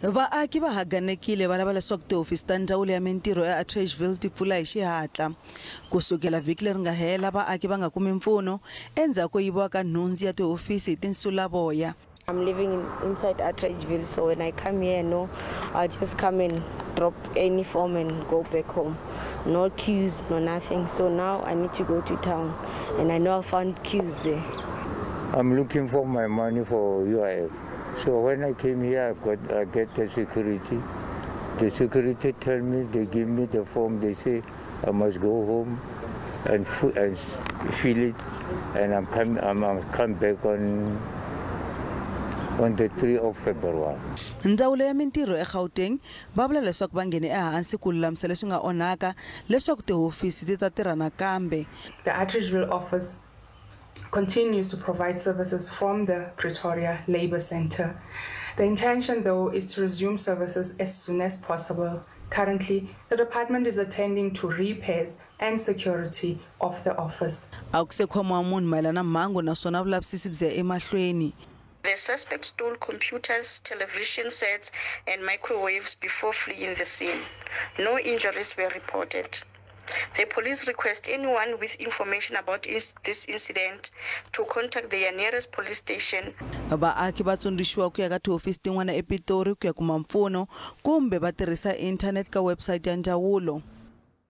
Vaaki va haganekile va lava leswaku tihofisi ta ndzawulo ya mintirho eAtteridgeville ti pfula hi xihatla. Kusukela vhiki leri nga hela vaaki va nga kumi mpfuno endzhaku ko yiviwa ka nhundzu ya tihofisi hi tinsulavoya. I'm living inside Eatteridgeville, so when I come here, I just come and drop any form and go back home. No queues, no nothing. So now I need to go to town, and I know I'll find queues there. I'm looking for my money for UIF. So when I came here, I get the security. The security tell me, they give me the form. They say I must go home and fill it, and I'm come back on the 3rd of February. Ndzawulo ya mintirho eGauteng va vula leswaku va nghene ehansi ku lulamisa leswi nga onhaka leswaku tihofisi ti ta tirha nakambe. The Eatteridgeville office continues to provide services from the Pitori Labour Centre. The intention, though, is to resume services as soon as possible. Currently, the department is attending to repairs and security of the office. Akusekhomiwa munhu mayelana Mahungu naswona vulavisisi byi ya emahlweni. The suspect stole computers, television sets, and microwaves before fleeing the scene. No injuries were reported. The police request anyone with information about this incident to contact their nearest police station. Vaaki va tsundzuxiwa ku ya ka tihofisi tin'wana ePitori ku ya kuma mpfuno kumbe va tirhisa internet ka website ya ndzawulo.